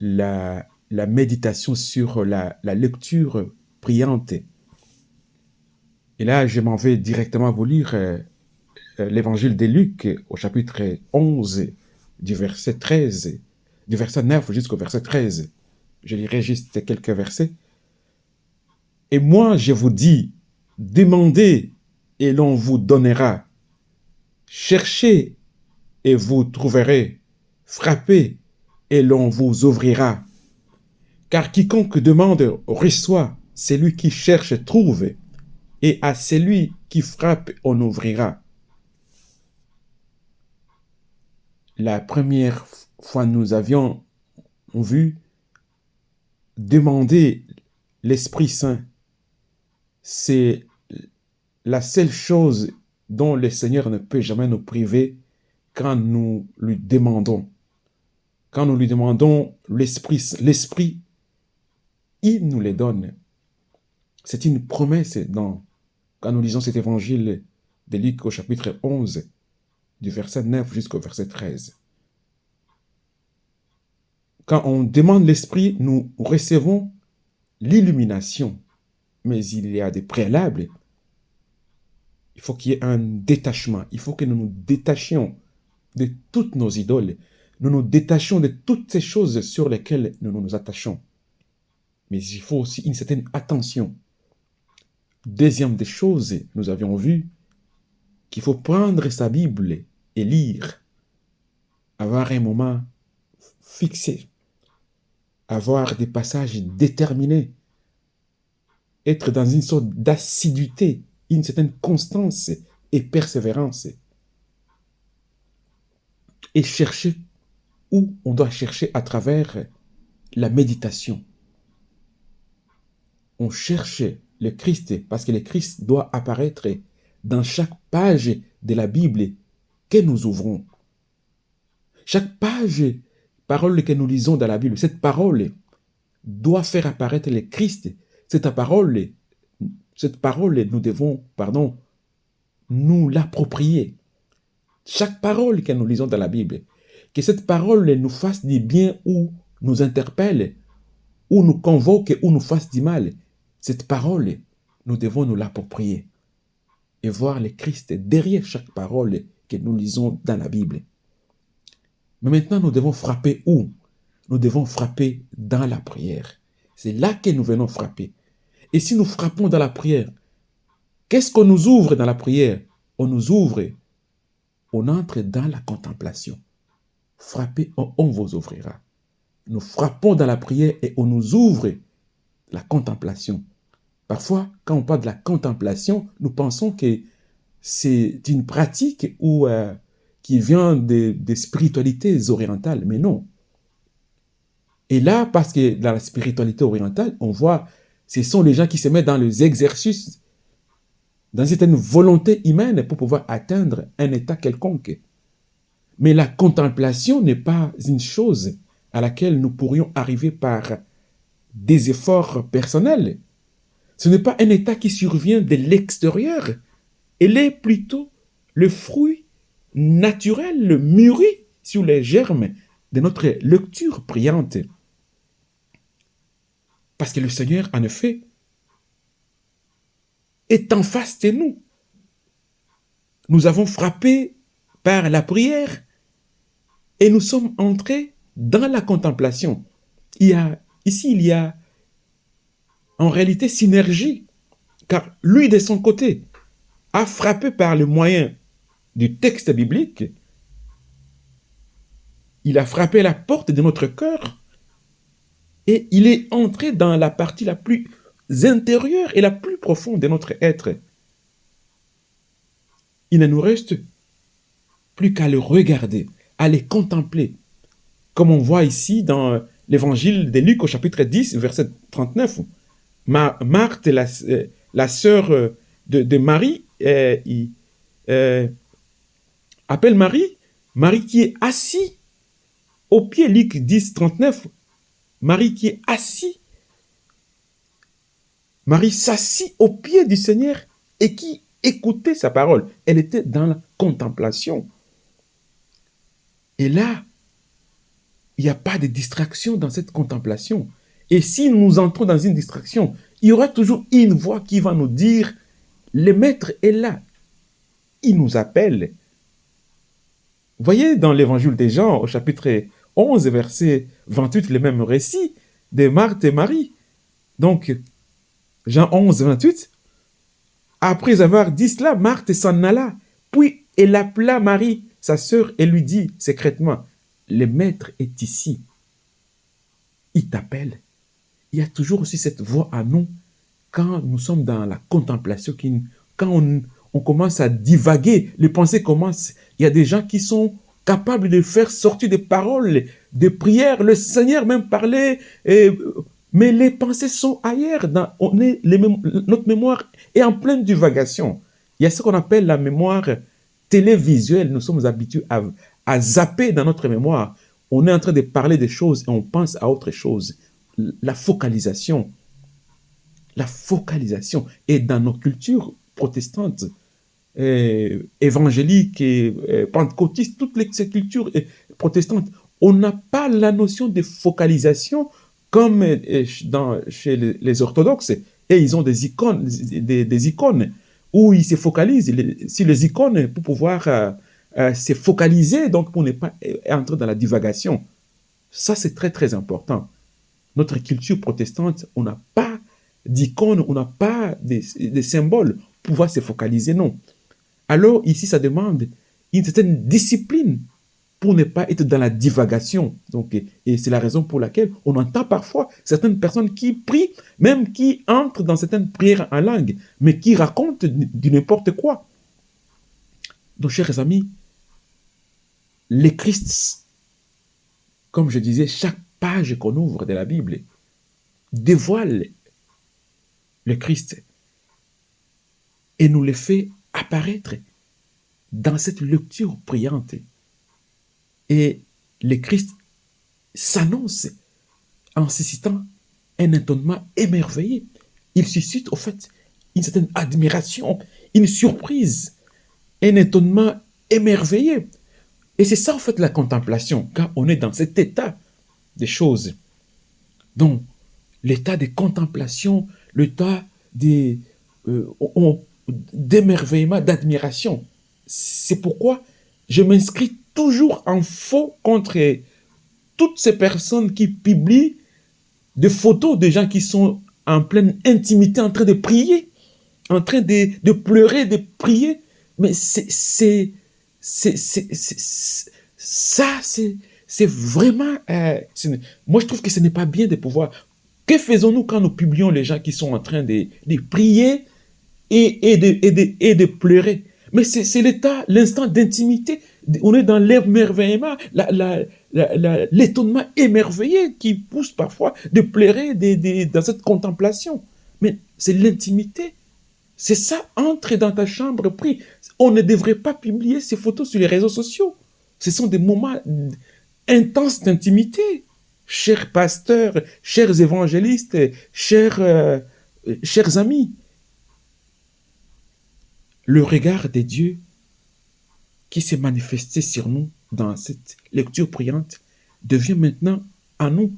la méditation sur la lecture priante. Et là, je m'en vais directement vous lire l'évangile de Luc au chapitre 11, du verset 13, du verset 9 jusqu'au verset 13. Je lirai juste quelques versets. Et moi, je vous dis, demandez et l'on vous donnera. Cherchez et vous trouverez. Frappez et l'on vous ouvrira. Car quiconque demande reçoit, celui qui cherche trouve, et à celui qui frappe on ouvrira. La première fois nous avions vu demander l'Esprit Saint. C'est la seule chose dont le Seigneur ne peut jamais nous priver quand nous lui demandons. Quand nous lui demandons l'Esprit, il nous les donne. C'est une promesse quand nous lisons cet évangile de Luc au chapitre 11, du verset 9 jusqu'au verset 13. Quand on demande l'Esprit, nous recevons l'illumination. Mais il y a des préalables. Il faut qu'il y ait un détachement. Il faut que nous nous détachions de toutes nos idoles. Nous nous détachions de toutes ces choses sur lesquelles nous nous attachons. Mais il faut aussi une certaine attention. Deuxième des choses, nous avions vu qu'il faut prendre sa Bible et lire. Avoir un moment fixé. Avoir des passages déterminés. Être dans une sorte d'assiduité, une certaine constance et persévérance. Et chercher où on doit chercher à travers la méditation. On cherche le Christ parce que le Christ doit apparaître dans chaque page de la Bible que nous ouvrons. Chaque page, parole que nous lisons dans la Bible, cette parole doit faire apparaître le Christ. Cette parole, nous devons, nous l'approprier. Chaque parole que nous lisons dans la Bible, que cette parole nous fasse du bien ou nous interpelle, ou nous convoque ou nous fasse du mal, cette parole, nous devons nous l'approprier et voir le Christ derrière chaque parole que nous lisons dans la Bible. Mais maintenant, nous devons frapper où? Nous devons frapper dans la prière. C'est là que nous venons frapper. Et si nous frappons dans la prière, qu'est-ce qu'on nous ouvre dans la prière? On nous ouvre, on entre dans la contemplation. Frappez, on vous ouvrira. Nous frappons dans la prière et on nous ouvre la contemplation. Parfois, quand on parle de la contemplation, nous pensons que c'est une pratique qui vient des spiritualités orientales, mais non. Et là, parce que dans la spiritualité orientale, on voit, ce sont les gens qui se mettent dans les exercices, dans une certaine volonté humaine pour pouvoir atteindre un état quelconque. Mais la contemplation n'est pas une chose à laquelle nous pourrions arriver par des efforts personnels. Ce n'est pas un état qui survient de l'extérieur. Elle est plutôt le fruit naturel mûri sur les germes de notre lecture priante. Parce que le Seigneur, en effet, est en face de nous. Nous avons frappé par la prière et nous sommes entrés dans la contemplation. Ici, il y a en réalité synergie, car lui, de son côté, a frappé par le moyen du texte biblique. Il a frappé la porte de notre cœur et il est entré dans la partie la plus intérieure et la plus profonde de notre être. Il ne nous reste plus qu'à le regarder, à le contempler, comme on voit ici dans l'évangile de Luc au chapitre 10, verset 39. Marthe, la sœur de Marie, appelle Marie qui est assise au pied, Luc 10, 39, Marie qui est assise, Marie s'assit au pied du Seigneur et qui écoutait sa parole. Elle était dans la contemplation. Et là, il n'y a pas de distraction dans cette contemplation. Et si nous entrons dans une distraction, il y aura toujours une voix qui va nous dire, le maître est là, il nous appelle. Vous voyez dans l'évangile des Jean, au chapitre 11, verset 28, le même récit de Marthe et Marie. Donc, Jean 11, 28, après avoir dit cela, Marthe s'en alla, puis elle appela Marie, sa sœur, et lui dit secrètement, le maître est ici, il t'appelle. Il y a toujours aussi cette voix à nous, quand nous sommes dans la contemplation, quand on commence à divaguer, les pensées commencent, il y a des gens qui sont capables de faire sortir des paroles, des prières, le Seigneur même parlait, mais les pensées sont ailleurs, notre mémoire est en pleine divagation. Il y a ce qu'on appelle la mémoire télévisuelle, nous sommes habitués à zapper dans notre mémoire. On est en train de parler des choses et on pense à autre chose. La focalisation. La focalisation. Et dans nos cultures protestantes, évangéliques et pentecôtistes, toutes ces cultures protestantes, on n'a pas la notion de focalisation comme chez les orthodoxes. Et ils ont des icônes, des icônes où ils se focalisent sur les icônes pour pouvoir se focaliser, donc pour ne pas entrer dans la divagation. Ça, c'est très, très important. Notre culture protestante, on n'a pas d'icônes, on n'a pas de symboles pour pouvoir se focaliser, non. Alors ici, ça demande une certaine discipline pour ne pas être dans la divagation. Donc, et c'est la raison pour laquelle on entend parfois certaines personnes qui prient, même qui entrent dans certaines prières en langue, mais qui racontent du n'importe quoi. Donc, chers amis, les Christ, comme je disais, chaque page qu'on ouvre de la Bible dévoile le Christ et nous le fait apparaître dans cette lecture priante. Et le Christ s'annonce en suscitant un étonnement émerveillé. Il suscite au fait une certaine admiration, une surprise, un étonnement émerveillé. Et c'est ça en fait la contemplation, quand on est dans cet état des choses. Donc, l'état de contemplation, l'état d'émerveillement, d'admiration. C'est pourquoi je m'inscris toujours en faux contre toutes ces personnes qui publient des photos de gens qui sont en pleine intimité, en train de prier, en train de pleurer, de prier. Mais c'est vraiment... moi, je trouve que ce n'est pas bien de pouvoir... Que faisons-nous quand nous publions les gens qui sont en train de prier et de pleurer? Mais c'est l'état, l'instant d'intimité. On est dans l'émerveillement, l'étonnement émerveillé qui pousse parfois de pleurer dans cette contemplation. Mais c'est l'intimité. C'est ça, entre dans ta chambre, prie. On ne devrait pas publier ces photos sur les réseaux sociaux. Ce sont des moments intenses d'intimité. Chers pasteurs, chers évangélistes, chers amis, le regard de Dieu qui s'est manifesté sur nous dans cette lecture priante devient maintenant à nous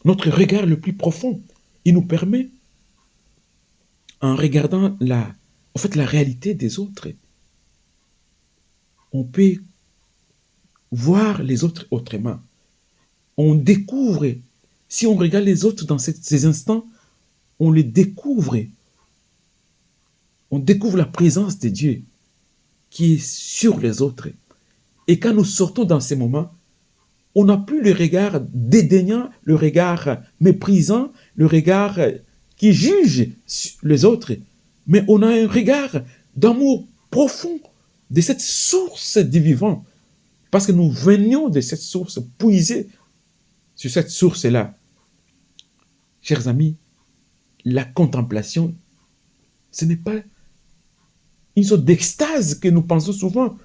notre regard le plus profond. Il nous permet, en regardant la réalité des autres, on peut voir les autres autrement. On découvre, si on regarde les autres dans ces instants, on les découvre. On découvre la présence de Dieu qui est sur les autres. Et quand nous sortons dans ces moments, on n'a plus le regard dédaignant, le regard méprisant, le regard qui juge les autres, mais on a un regard d'amour profond de cette source du vivant, parce que nous venions de cette source, puiser sur cette source-là. Chers amis, la contemplation, ce n'est pas une sorte d'extase que nous pensons souvent.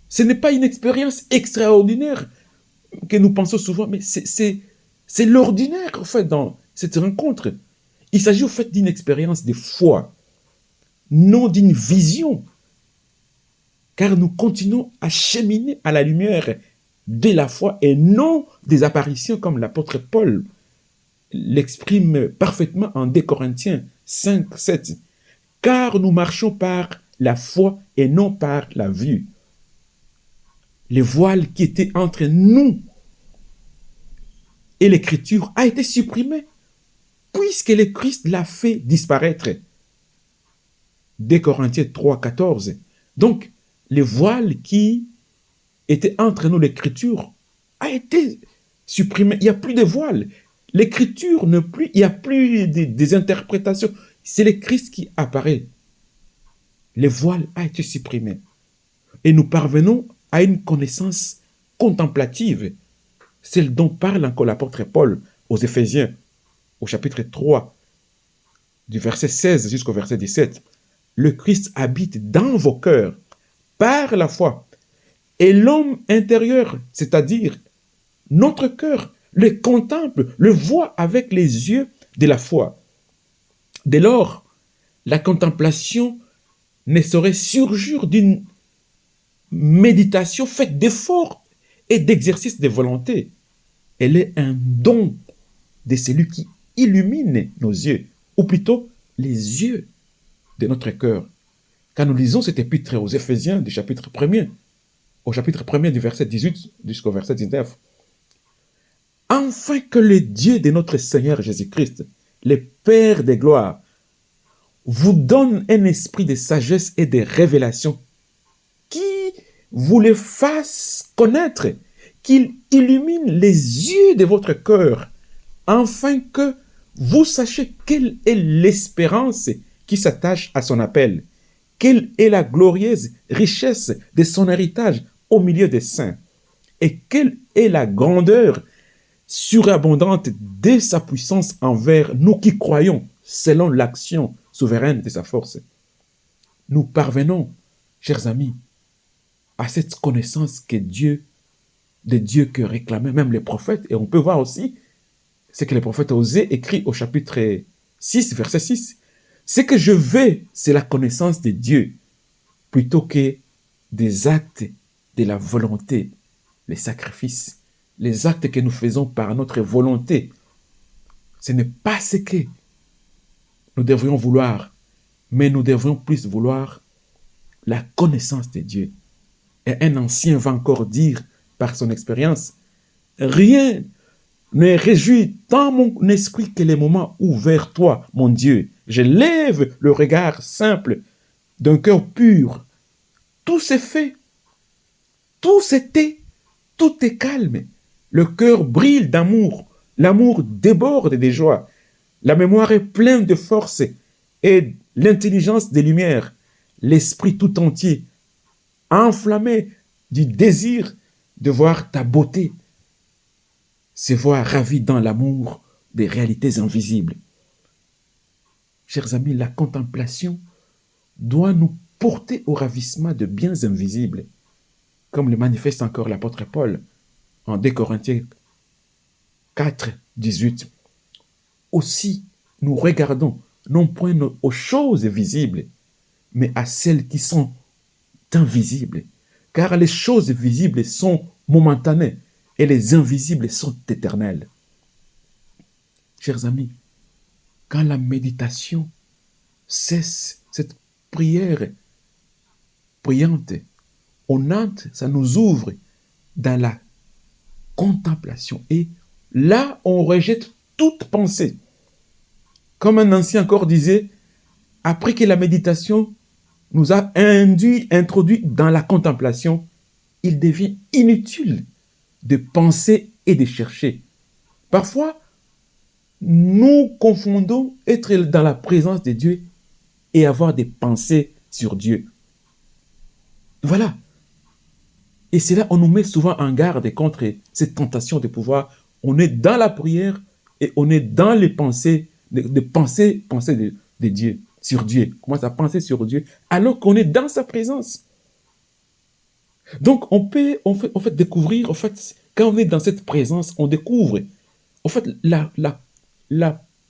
Ce n'est pas une expérience extraordinaire que nous pensons souvent, mais c'est l'ordinaire, en fait, dans cette rencontre. Il s'agit, au fait, d'une expérience de foi, non d'une vision, car nous continuons à cheminer à la lumière de la foi et non des apparitions comme l'apôtre Paul l'exprime parfaitement en 2 Corinthiens 5, 7. Car nous marchons par la foi et non par la vue. Le voile qui était entre nous et l'écriture a été supprimé puisque le Christ l'a fait disparaître. 2 Corinthiens 3, 14. Donc, le voile qui était entre nous, l'écriture, a été supprimé. Il n'y a plus de voile. L'écriture ne plus, il n'y a plus des interprétations. C'est le Christ qui apparaît. Le voile a été supprimé. Et nous parvenons à une connaissance contemplative, celle dont parle encore l'apôtre Paul aux Éphésiens, au chapitre 3, du verset 16 jusqu'au verset 17. Le Christ habite dans vos cœurs par la foi. Et l'homme intérieur, c'est-à-dire notre cœur, le contemple, le voit avec les yeux de la foi. Dès lors, la contemplation ne saurait surgir d'une méditation faite d'efforts et d'exercices de volonté. Elle est un don de celui qui illumine nos yeux, ou plutôt les yeux de notre cœur. Quand nous lisons cet épître aux Éphésiens du chapitre 1er, au chapitre 1er du verset 18 jusqu'au verset 19, afin que le Dieu de notre Seigneur Jésus-Christ, le Père des gloires, vous donne un esprit de sagesse et de révélation qui vous les fasse connaître, qu'il illumine les yeux de votre cœur, afin que vous sachiez quelle est l'espérance qui s'attache à son appel, quelle est la glorieuse richesse de son héritage au milieu des saints, et quelle est la grandeur surabondante de sa puissance envers nous qui croyons selon l'action souveraine de sa force. Nous parvenons, chers amis, à cette connaissance que Dieu, de Dieu que réclamaient même les prophètes, et on peut voir aussi ce que les prophètes osaient écrire au chapitre 6, verset 6. Ce que je veux, c'est la connaissance de Dieu, plutôt que des actes de la volonté, les sacrifices, les actes que nous faisons par notre volonté. Ce n'est pas ce que nous devrions vouloir, mais nous devrions plus vouloir la connaissance de Dieu. Et un ancien va encore dire, par son expérience, rien ne réjouit tant mon esprit que les moments où vers toi, mon Dieu, je lève le regard simple d'un cœur pur. Tout s'est fait, tout s'était, tout est calme. Le cœur brille d'amour, l'amour déborde de joie. La mémoire est pleine de force et l'intelligence des lumières. L'esprit tout entier, enflammé du désir de voir ta beauté, se voit ravi dans l'amour des réalités invisibles. Chers amis, la contemplation doit nous porter au ravissement de biens invisibles, comme le manifeste encore l'apôtre Paul en 2 Corinthiens 4, 18. Aussi, nous regardons non point aux choses visibles, mais à celles qui sont invisibles. Car les choses visibles sont momentanées et les invisibles sont éternelles. Chers amis, quand la méditation cesse, cette prière priante, on entre, ça nous ouvre dans la contemplation. Et là, on rejette toute pensée. Comme un ancien encore disait, après que la méditation nous a introduit dans la contemplation, il devient inutile de penser et de chercher. Parfois, nous confondons être dans la présence de Dieu et avoir des pensées sur Dieu. Voilà. Et c'est là on nous met souvent en garde contre cette tentation de pouvoir, on est dans la prière et on est dans les pensées, de penser de Dieu, sur Dieu. On commence à penser sur Dieu alors qu'on est dans sa présence. Donc on peut en fait découvrir, en fait, quand on est dans cette présence, on découvre en fait la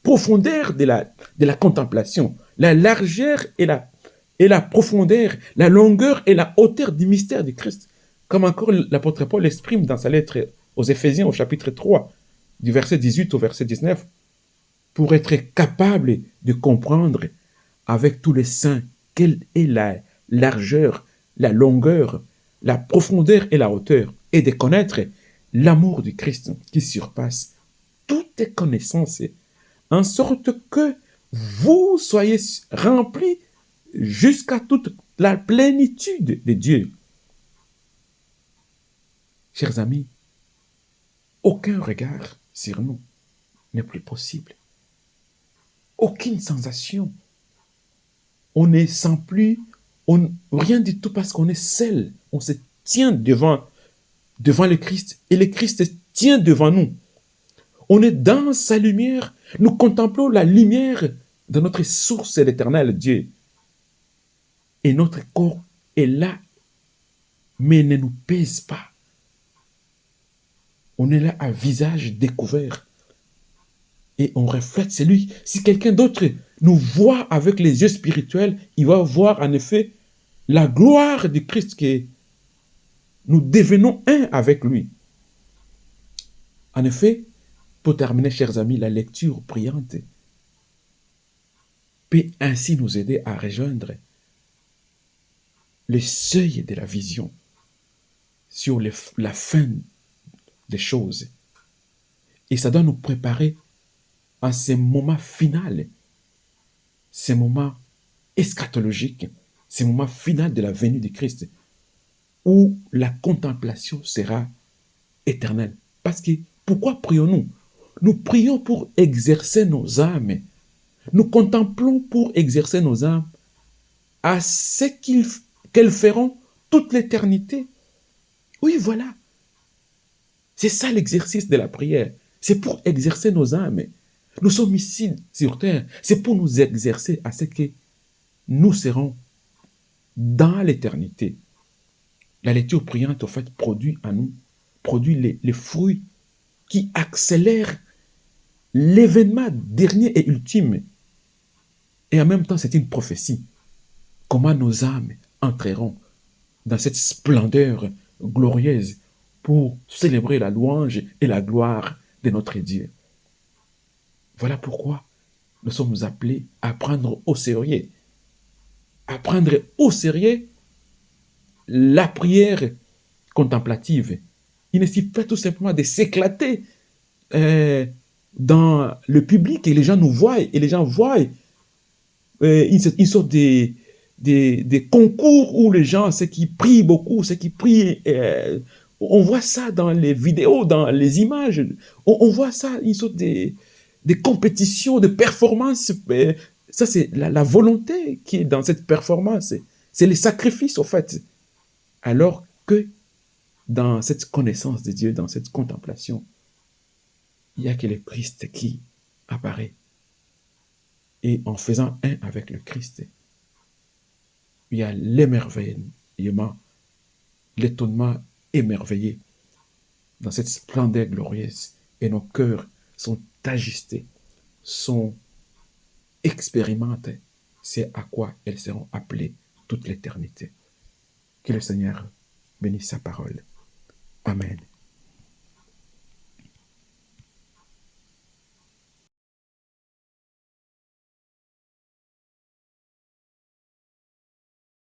profondeur de la contemplation, la largeur et la profondeur, la longueur et la hauteur du mystère du Christ. Comme encore l'apôtre Paul l'exprime dans sa lettre aux Éphésiens au chapitre 3, du verset 18 au verset 19, pour être capable de comprendre avec tous les saints quelle est la largeur, la longueur, la profondeur et la hauteur, et de connaître l'amour du Christ qui surpasse toute connaissance, en sorte que vous soyez remplis jusqu'à toute la plénitude de Dieu. Chers amis, aucun regard sur nous n'est plus possible. Aucune sensation. On ne sent plus rien du tout parce qu'on est seul. On se tient devant le Christ et le Christ se tient devant nous. On est dans sa lumière. Nous contemplons la lumière de notre source, l'éternel Dieu. Et notre corps est là, mais ne nous pèse pas. On est là à visage découvert. Et on reflète celui. Si quelqu'un d'autre nous voit avec les yeux spirituels, il va voir en effet la gloire du Christ que nous devenons un avec lui. En effet, pour terminer, chers amis, la lecture priante peut ainsi nous aider à rejoindre le seuil de la vision sur la fin des choses. Et ça doit nous préparer à ces moments finaux, ces moments eschatologiques, ces moments finaux de la venue du Christ, où la contemplation sera éternelle. Parce que, pourquoi prions-nous? Nous prions pour exercer nos âmes. Nous contemplons pour exercer nos âmes à ce qu'elles feront toute l'éternité. Oui, voilà. C'est ça l'exercice de la prière. C'est pour exercer nos âmes. Nous sommes ici sur terre. C'est pour nous exercer à ce que nous serons dans l'éternité. La lecture priante, en fait, produit les fruits qui accélèrent l'événement dernier et ultime. Et en même temps, c'est une prophétie. Comment nos âmes entreront dans cette splendeur glorieuse pour célébrer la louange et la gloire de notre Dieu. Voilà pourquoi nous sommes appelés à prendre au sérieux. À prendre au sérieux la prière contemplative. Il ne suffit pas tout simplement de s'éclater dans le public et les gens nous voient et les gens voient une sorte des concours où les gens, ceux qui prient beaucoup, ceux qui prient, on voit ça dans les vidéos, dans les images, on voit ça, une sorte des compétitions, de performances. Ça, c'est la volonté qui est dans cette performance. C'est les sacrifices, au fait. Alors que dans cette connaissance de Dieu, dans cette contemplation, il n'y a que le Christ qui apparaît. Et en faisant un avec le Christ, il y a l'émerveillement, l'étonnement émerveillé dans cette splendeur glorieuse. Et nos cœurs sont ajustés, expérimentés. C'est à quoi elles seront appelées toute l'éternité. Que le Seigneur bénisse sa parole. Amen.